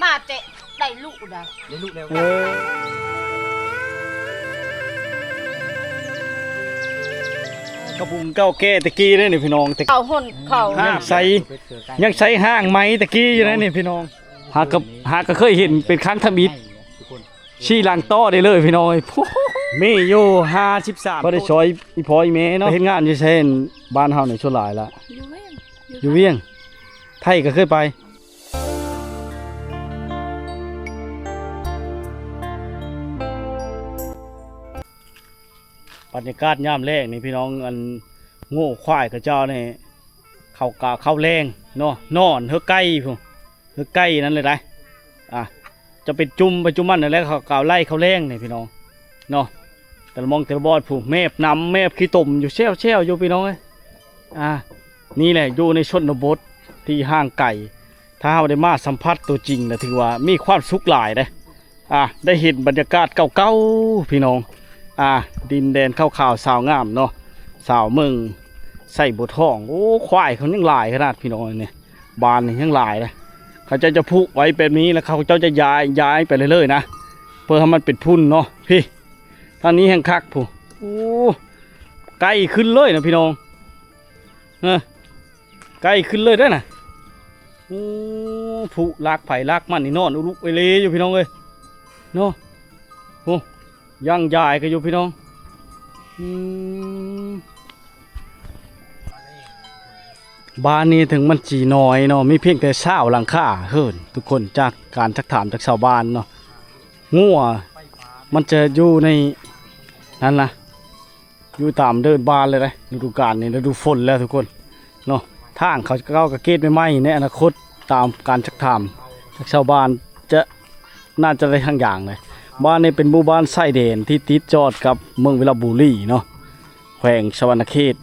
มาเตะได้ลูกได้ลูกเร็วกระบุงเก้าแก่ตะกี้นี่พี่น้องตะ เขาหุ่นเขายังใช้ห้างไม้ตะกี้อยู่นะนี่พี่น้องหากก็เคยเห็นเป็นครั้งทมิตรชี้ลังต้อได้เลยพี่น้องมีอยู่53บ่ได้ซอยอีพออีแม่เนาะเฮ็ดงานอยู่เช่นบ้านเฮานี่ชั่วหลายละอยู่เวียงไทยก็เคยไปบรรยากาศยามแรกนี่พี่น้องอันโง่ควายกับเจ้านี่เข้าแรงเนาะนอนเฮือไก่พุ่นเฮือไก่นั่นเลยได้จะเป็นจุ่มไปจุ่มมันนั่นแหละเขาไล่เขาแรงนี่พี่น้องเนาะแต่ละมองแต่ละบอดผู้เมฟน้ำเมฟขี้ตุ่มอยู่เชี่ยวอยู่พี่น้องเลยนี่แหละอยู่ในชนบทที่ห่างไก่ถ้าเราได้มาสัมผัสตัวจริงนะถือว่ามีความสุขหลายเลยได้เห็นบรรยากาศเก่าๆพี่น้องดินแดนข้าวสาวงามเนาะสาวเมืองใส่บัวทองโอ้ควายเขายังหลายขนาดพี่น้องเนี่ยบานนี่ยังหลายเลยเขาจะพุไว้แบบนี้แล้วเขาจะย้ายไปเรื่อยๆนะเพื่อให้มันเป็นพุ่นเนาะพี่ท่างนี้แห้งคักผู้โอ้ไกลขึ้นเลยนะพี่น้องไกลขึ้นเลยได้น่ะโอ้ผู้ลากไผ่ลากมันนี่นอนอุลุกไปเลยอยู่พี่น้องเลยเนาะโอ้ย่างใหญ่ก็อยู่พี่น้องบ้านนี้ถึงมันจีน้อยเนาะมีเพียงแต่เช้าหลังคาเฮิรนทุกคนจากการทักถามจากชาวบ้านเนาะงัวมันจะอยู่ในนั่นนะอยู่ตามเดินบ้านเลยนะฤดูกาลนี่ฤดูฝนแล้วทุกคนเนาะทางเขาจะก้าวกระเกตไม่ไหมในอนาคตตามการทักถามจากชาวบ้านจะน่าจะได้ทั้งอย่างเลยบ้านนี้เป็นหมู่บ้านไส้เด่นที่ติดจอดกับเมืองเวลาบุรีเนาะแขวงชวนาเขต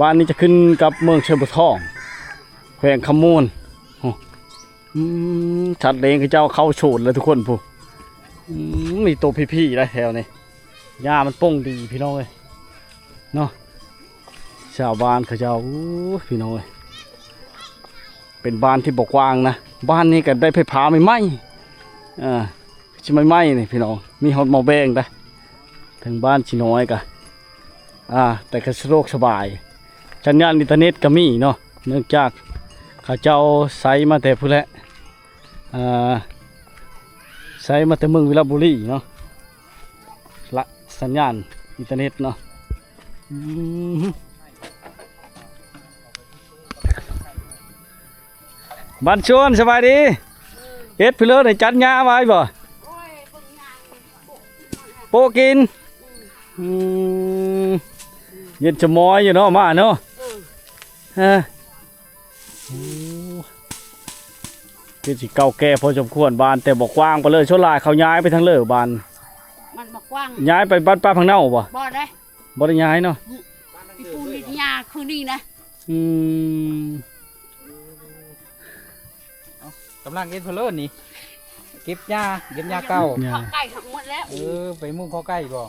บ้านนี้จะขึ้นกับเมืองเชียงบุทองแขวงขมูลชัดเลงกับเจ้าเข้าโฉดเลยทุกคนผู้มีตัวพี่ๆได้แถวนี้หญ้ามันป้งดีพี่น้องเลยเนาะชาวบ้านเขาเจ้าพี่น้องเลยเป็นบ้านที่บกว้างนะบ้านนี้ก็ได้ไฟฟ้าไม่ไหม้ชิไม่ไหม้นี่พี่น้องมีฮอตมอแบงได้ถึงบ้านชิน้อยกันแต่ก็สะดวกสบายสัญญาณอินเทอร์เน็ตก็มีเนาะเนื่องจากเขาเจ้าใช้มาแต่พุ่นแหละใช้มาแต่เมืองวิลาบุรีเนาะละสัญญาณอินเทอร์เน็ตเนาะบ้านชวนสบายดีเฮ็ดเพื่อในจัดงาไว้บ่โปกินเย็นจะมอยอยู่เนาะมาเนาะคือสิเก่าแก่พอสมควรบานแต่บอกกว้างไปเลยชั่วลายเขาย้ายไปทางเลิกบานมันบอกกว้างย้ายไปบ้านป้าพังเน่าบ่ได้บ่ได้ย้ายเนาะพี่ปูนิทยาคือนี่นะกำลังเก็บเพลินนี่เก็บหญ้าเก่าไก่ทั้งหมดแล้วไปมุ่งเข้าใกล้บ่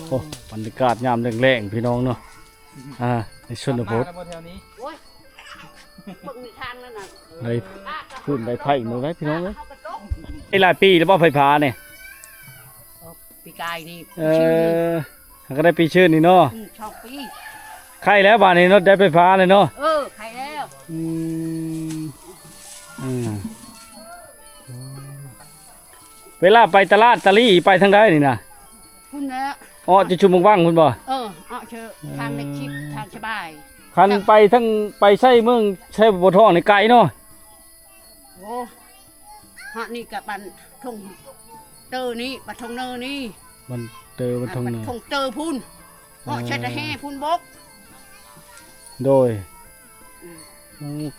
โอ้บรรยากาศยามแรงๆพี่น้องเนาะในชนบทในพื้นใบไผ่มือไว้พี่น้องเลยไอ้หลายปีแล้วบ่ไฟฟ้าเนี่ยปีกายนี่ก็ได้ปีชื่นนี่เนาะชอบปีใครแล้วบ้านนี้เนาะได้ไฟฟ้าเลยเนาะใครแล้วเวลาไปตลาดตะลี่ไปทางใดนี่นะคุณนะจะชุมว่างคุณบ่เชิญทางเล็กชิปทางสบายคันไปทั้งไปใช่เมืองใช่บัวทองในไกลเนาะโอ้ฮะนี่กับบันทงเตอนี่บันทงเนอนี่บันเตอบันทงเนอทงเตอพุ่นเช็ดแห่พุ่นบกโดย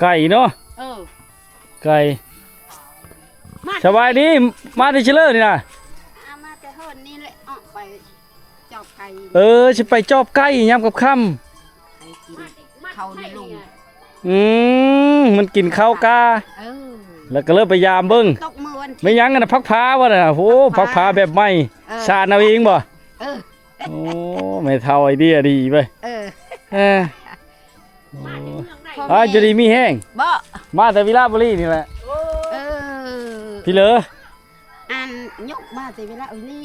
ไก่เนาะไก่สบายดีมาที่เชลเลอร์นี่นะมาแต่เฮิร์นนี่แหละออกไปจอบไก่จะไปจอบไก่ยำกับค่ำเขาในลุงมันกินข้าวกาแล้วก็เริ่มไปยามเบิ้งไม่ยั้งกันนะพักพ้าวะนะโอ้พักพ้าแบบไม่ชาเอาเองบ่โอ้ไม่เท่าไอเดียดีไป จะดีมีแห้ง บ่ มาแต่วิลาบุรีนี่แหละ เออ พี่เหลอ อันยกมาแต่เวลาเอานี่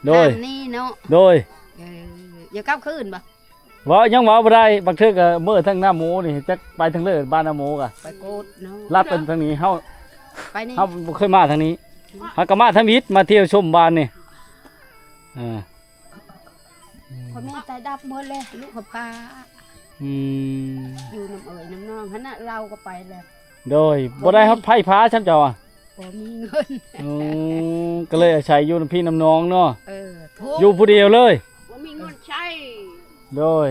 โดย อันนี่เนาะ โดย อย่ากลับคืนบ่ เว่ายังเว่าบ่ได้บางเทื่อก็เมื่อทั้งหน้าหมูนี่จักไปทางเลิศบ้านหน้าหมูกะ ไปโกดเนาะ ลัดเป็นทางนี้เฮา ไปนี่ เฮาบ่เคยมาทางนี้เฮาก็มาทางวิทย์มาเที่ยวชมบ้านนี่อ่า พ่อแม่ตายดับหมดเลยลูกกับป้า อืม อยู่น้ำเอ๋ยน้ำนองขณะเราก็ไปเลย โดยบ่ได้ฮอดไผพาฉันเจ้าอ่ะ บ่มีเงิน อืมก็เลยอาศัยอยู่น้ำพี่น้ำน้องเนาะ ทุก อยู่ผู้เดียวเลย บ่มีเงินใช้ โดย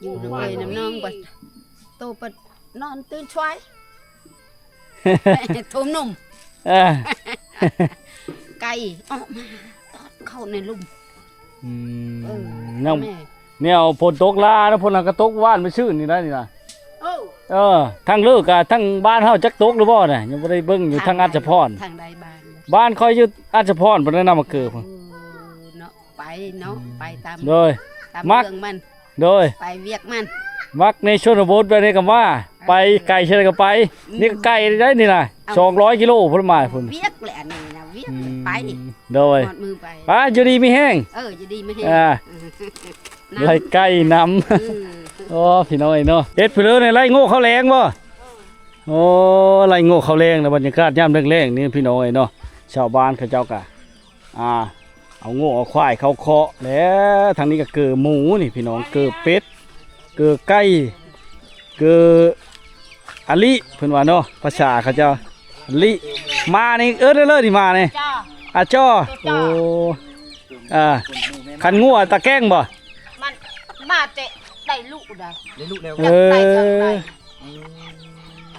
อยู่น้ำเอ๋ยน้ำนองไปโตไปนอนตื่นช่วย ทุ่มนุ่ม เอ้อ ไก่ออกมาตอดเข้าในลุ่ม อืม เออ เนี่ย แม่ เนี่ยฝนตกลาแล้วฝนน่ะก็ตกว่านไปชื่นนี่ได้นี่นะ โอ้ ทั้งเลิกอะทั้งบ้านเฮาจักตกหรือบ่น่ะยังบ่ได้เบิ่งอยู่ทางอัจฉพร ทางใดบ้านเนี่ย บ้านคอยอยู่อัจฉพรบ่ได้นำมาเกิดพุ่น เนาะไปเนาะไปตาม โดย ตาม มัก เรื่องมัน โดย ไปเวียกมัน มักในชนบทไปได้ก็ว่า ไปไกลเช่นก็ไป นี่ก็ไกลได้นี่น่ะ200กิโลพุ่นมาพุ่น เวียกแหละนี่นะเวียกไป โดย หอดมือไป ป้าอยู่ดีมีแห้ง จะดีไม่ให้ อ่า ไล่ไก่น้ำ โอ้พี่น้อยเนาะเฮ็ดเพื่อในไล่โง่ข้าวแรงบ่โอ้ไล่โง่ข้าวแรงนะบรรยากาศยามแรงๆนี่พี่น้อยเนาะชาวบ้านเขาเจ้ากะเอาโง่เอาควายเขาเคาะแล้วทางนี้ก็เกือหมูนี่พี่น้องเกือเป็ดเกือไก่เกืออะลิเพิ่นว่าเนาะภาษาเขาเจ้าอะลิมานี่เลยนี่มานี่ จ้า อาจ้อโอ้คันงัวตะแกรงบ่ มันมาเตะได้ลูกได้ ได้ลูกแล้ว เออ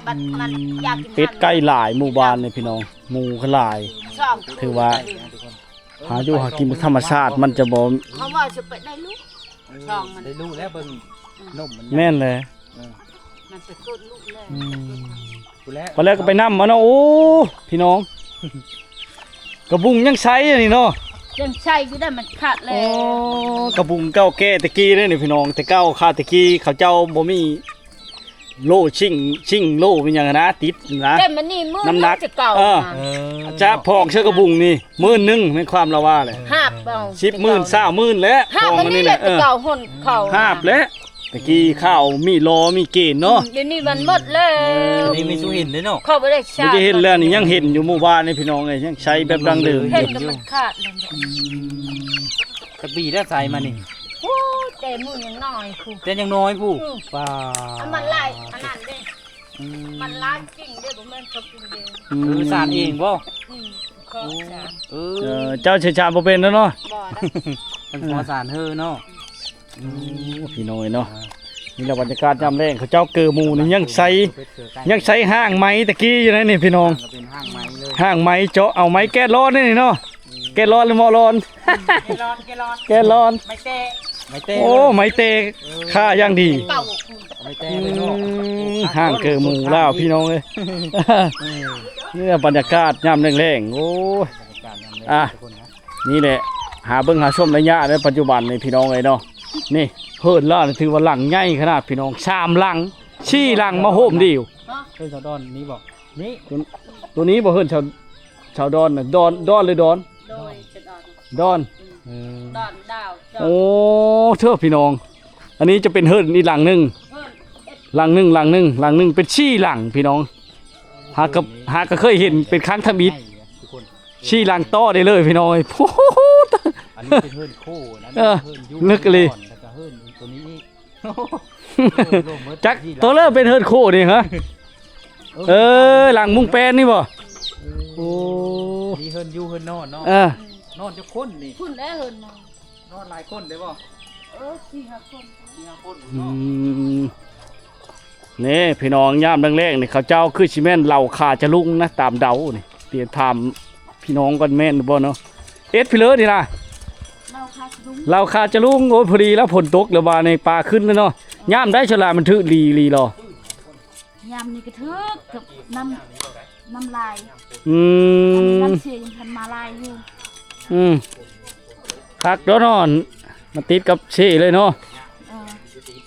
มันอยากกิน เป็ดไก่หลายหมู่บ้านเลยพี่น้องหมู่ก็หลาย ชอบ ถือว่า หาอยู่หากินธรรมชาติมันจะบ่ เขาว่าจะไปได้ลูก ช่องมัน ได้ลูกแล้วเบิ่งนมมัน แม่นเลย มันจะเกิดลูกเลย กูแล้ว พอแล้วก็ไปนำมาเนาะโอ้พี่น้องกระบุงยังใช้อันนี้เนาะ ยังใช่ก็ได้มันขาดแล้ โอ้ ว กระบุงเก่าแก่ตะกี้เด้อนี่พี่น้องแต่เก่าคาตะกี้เขาเจ้าบ่มีโล่ชิงโล่เป็นหยังนะติดนะ แต่มันนี่มือ น้ำหนัก จะเก่า เออ นะ จะพอกเชือกกระบุงนี่10,000แม่นความละว่าเลย หาบเอา 10,000 20,000แล้ว หาบ พอ มัน มัน นี่ นี่ แห แห ละ ละ จะเก่าหนเข่า หาบแล้วตะกี้ข้าวมีล้อมีเกณฑ์เนาะ เดี๋ยวนี้มันหมดแล้ว นี่มีสุหินด้วยเนาะ เข้าไปได้ บ่ ชา จะเห็นแล้วนี่ยังเห็นอยู่หมู่บ้านนี่พี่น้องเอ้ยยังใช้แบบดังเดิม เห็นก็มันขาดเลย ตะบีได้ใส่มานี่ โอ้แต่มือยังน้อยครู แต่ยังน้อยผู้ป้า อันมันไล่อันนั้นเด้มันล้างจริงเด้บ่แม่นเขากินเด้ คือสารเองบ่ ก็สาร เจ้าเชี่ยวชาญบ่เป็นแล้วเนาะ บ่ได้ เป็นพอสารเฮอเนาะ พี่น้อยเนาะนี่แหละบรรยากาศยามแรงเขาเจ้าเกือหมู่นี่ยังใช้ห้างไม้ตะกี้อยู่นะนี่พี่น้อง ก็เป็นห้างไม้เลย ห้างไม้เจาะเอาไม้แก้ร้อนนี่เนาะแก้ร้อนหรือหม้อร้อน แก้ร้อน ไม่เตะ ไม่เต้ โอ้ไม้เตะค่าอย่างดี เก่า ไม่เต้เลยเนาะ ห้างเกือหมู่แล้วพี่น้องเอ้ยนี่แหละบรรยากาศยามแรงๆโอ้ย อ่ะ นี่แหละหาเบิ่งหาชมระยะในปัจจุบันนี่พี่น้องเอ้ยเนาะนี่เพิ่นล่านี่ถือว่าหลังใหญ่ขนาดพี่น้อง3หลัง4หลังมาโฮมเดียว เฮ้ยชาวดอนนี้บอกนี่ ตัวนี้บ่เฮิ่นชาวดอนน่ะดอนหรือดอน โดยจะดอน ดอน ดอนดาว โอ้เถอะพี่น้อง อันนี้จะเป็นเฮิ่นอีกหลังหนึงหลังหนึงเป็นชี้หลังพี่น้องหากก็เคยเห็นเป็นครั้งทมิต ทุกคน ชี้หลังต่อได้เลยพี่น้องโอ้โห อันนี้เป็นเฮิร์นโค้นะ เออ เฮิร์นยุ่ นึกเลย ก่อนแล้วก็เฮิร์นตัวนี้อีก จักตัวเริ่มเป็นเฮิร์นโคนี่ฮะหลังมุงแปนนี่บ่โอ้ นี่เฮิร์นยูเฮิร์นนอนเนาะ เออน อนจะคนนี่ พุ่นได้เฮินมาน อนหลายคนได้บ่ 4-5 คน 4-5คน อื เนาะ มนี่พี่น้องยามแรกๆนี่เขาเจ้าคือชิแม่นเหล่าขาจะลุงนะตามเดานี่เตียนถามพี่น้องกันแม่นหรือบ่เนาะพี่เลิศนี่ล่ะ เราคาดุ้ง เหล่าขาจะลุงโอ้ยพอดีแล้วฝนตกแล้วบาในปลาขึ้นแล้วเนาะยามได้ฉลาดมันถือลีรอย ามนี่ก็ทึกกับน้ำลาย อืม น้ำเสียยังทันมาลายอยู่ คักเด้อนอนมาติดกับเช่เลยเนาะ เออ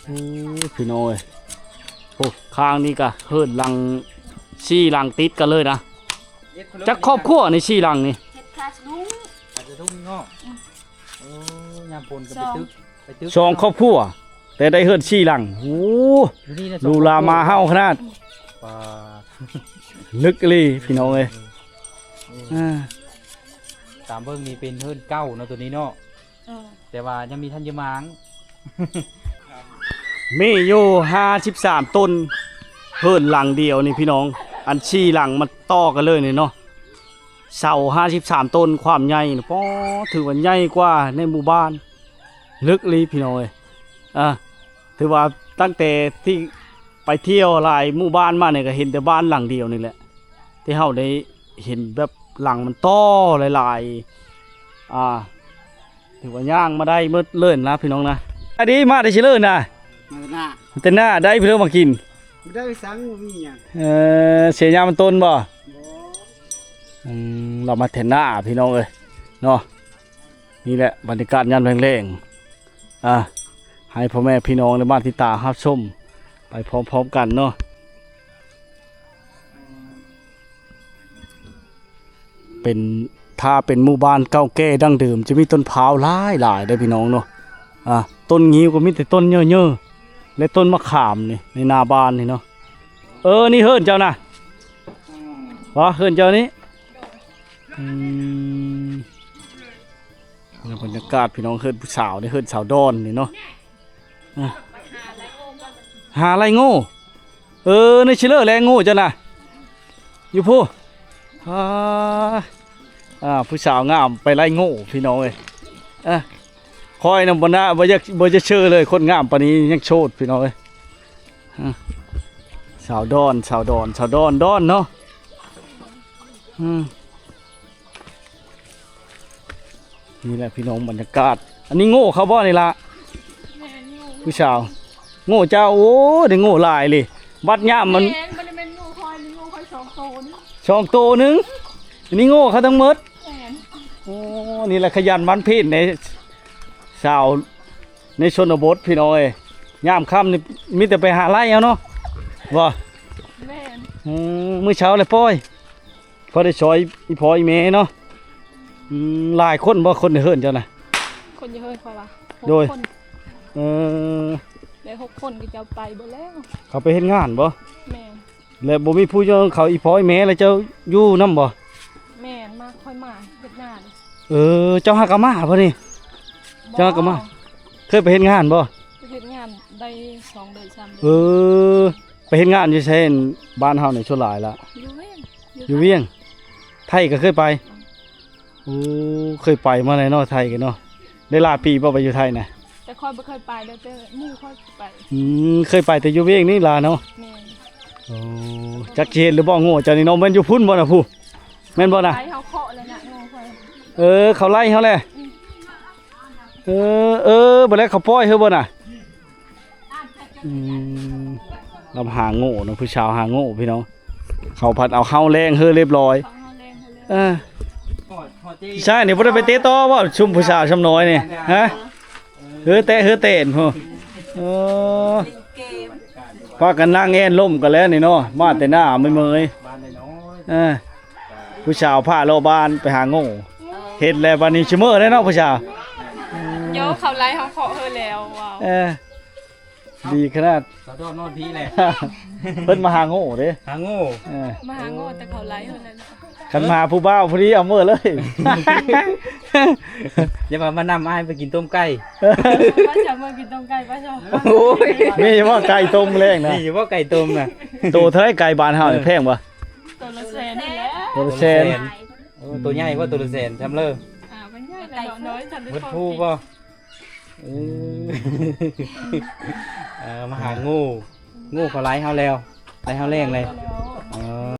โอ้ยพี่น้อย โอ้ข้างนี้ก็เฮิดหลัง4หลังติดกันเลยนะจักครอบครัวนี่4หลังนี่ เฮ็ดคาสลุง อาจจะทุ่งงอกโอ้ยามพลก็ไปตึก สองครอบครัวแต่ได้เฮิด4หลังโอ้ อยู่นี่นะ ดูลามาเฮาขนาด ปลา ลึกอีหลีพี่น้องเอ้ยอ่า ตามเบิ่งนี่เป็นเฮิร์นเก้าเนาะตัวนี้เนาะ เออ แต่ว่ายังมีทันยมัง มีอยู่53ต้นเฮิดหลังเดียวนี่พี่น้องอัน4หลังมันต่อกันเลยนี่เนาะเสา53ต้นความใหญ่นี่ป้อถือว่าใหญ่กว่าในหมู่บ้านลึกอีหลีพี่น้องเอ้ยถือว่าตั้งแต่ที่ไปเที่ยวหลายหมู่บ้านมาเนี่ยก็เห็นแต่บ้านหลังเดียวนี่แหละที่เฮาได้เห็นแบบหลังมันต่อหลายๆถือว่าย่างมาได้เมื่อเลิ่นนะพี่น้องนะอันนี้มาได้ชิเลิ่นนะ มาหน้า แต่หน้าได้เพื่อมากิน บ่ได้สังบ่มีหยัง เสียยามันต้นบ่ บ่ เรามาเทนหน้าพี่น้องเอ้ยเนาะนี่แหละบรรยากาศยามแรงๆให้พ่อแม่พี่น้องในบ้านที่ตารับชมไปพร้อมๆกันเนาะเป็นถ้าเป็นหมู่บ้านเก่าแก่ดั้งเดิมจะมีต้นพร้าวหลายได้อพี่น้องเนาะต้นงิ้วก็มีแต่ต้นเยอะๆและต้นมะขามนี่ในนาบ้านนี่เนาะนี่เฮิรนเจ้านะวะเฮิรนเจ้านี้บรรยากาศพี่น้องเฮิรนผู้สาวนี่เฮิรนสาวดอนนี่เนาะหาอะไรโง่ในชิเลอร์แรงโง่เจ้านะอยู่พูผู้สาวงามไปไล่โง่พี่น้องเลยคอยนำบนหน้าบ่จะเชื่อเลยคนงามปานนี้ยังโชดพี่น้องเลยสาวดอนดอนเนาะนี่แหละพี่น้องบรรยากาศอันนี้โง่เขาบ่นี่ละผู้สาวโง่เจ้าโอ้ได้โง่หลายเลยบัดย่ามมัน แม่นบ่ได้แม่นงูคอยนี่งูคอย2โตนี่ ช่องโตนึงอันนี้โง่เขาทั้งหมด แม่น โอ้นี่แหละขยันหมันเพี้ในสาวในชนบทพี่น้องเอ้ยยามค่ำนี่มีแต่ไปหาไร่เอาเนาะว่า แม่น มื้อเช้าเลยป้อยพอได้ซอยอีพออีเมเนาะหลายคนบ่คนเฮิรนเจ้าน่ะ คนจะเฮ็ดคอยว่า โดย คน เออ ได้6คนก็จะไปเบิดแล้ว เขาไปเฮ็ดงานบ่ แม่น แล้วบ่มีผู้เจ้าเขาอีพออีเมแล้วเจ้าอยู่นำบ่ แม่นมาค่อยมาเฮ็ดงาน เจ้าหากะมาบ่นี่ จ้าก็มา เคยไปเฮ็ดงานบ่ ไปเฮ็ดงานได้2เดือน3เดื เออไปเฮ็ดงานอยู่เช่นบ้านเฮานี่ชั่วหลายละ อยู่เวียง อยู่เวียง ไทยก็เคยไปโอ้เคยไปมาเลยเนาะไทยกันเนาะได้หลายปีบ่ไปอยู่ไทยน่ะ แต่ค่อยบ่เคยไปเด้อแต่หมู่ค่อยไป เคยไปแต่อยู่เวียงนี่ล่ะเนาะ แม่น โอ้จักสิเฮ็ดหรือบ่โง่เจ้านี่เนาะแม่นอยู่พุ่นบ่น่ะผู้แม่นบ่น่ะ ไปเฮาเคาะแล้วน่ะงูค่อย เขาไล่เฮาแหละบ่แล้วเขาปล่อยเฮาบ่น่ะลำหาโง่เนาะผู้ชาวหาโง่พี่น้องเขาพัดเอาเข้าแรงเฮอเรียบร้อย เขาเฮาแรงเฮาเลย ใช่นี่บ่ได้ไปเตะต่อบ่ชุมผู้สาวชำน้อยนี่ฮะเตะนพ่อพากันนั่งแอนล่มกันแล้วนี่เนาะมาแต่หน้าไม่เมย บ้านน้อย ผู้สาวพาโลบ้านไปหาโง่เฮ็ดแล้วบัดนี้ชิมื้อได้เนาะผู้สาว เดี๋ยวเขาไล่เฮาเคาะเฮาแล้วว้าว ดีขนาด สาวดอนนอนพีแหละ เพิ่นมาหาโง่เด้ หาโง่ มาหาโง่แต่เขาไล่เฮาแล้วนะ คันมาผู้บ่าวพอดีเอามื้อเลย อย่ามามานำอ้ายไปกินต้มไก่ ป้าจะมากินต้มไก่ป้าชอบ โอ้ย มีว่าไก่ต้มแรงนะ นี่อยู่ว่าไก่ต้มน่ะ โตเท่าไรไก่บ้านเฮานี่แพงบ่ ตัวละแสนนี่แหละ ตัวละแสน โอ้ตัวใหญ่ว่าตัวละแสนทำเลย มันใหญ่แต่น้อยฉันได้ วัด ของ ผู้ป่ะมาหางูเขาไล่เฮาแล้วไล่เฮาแรงเลย แล้ว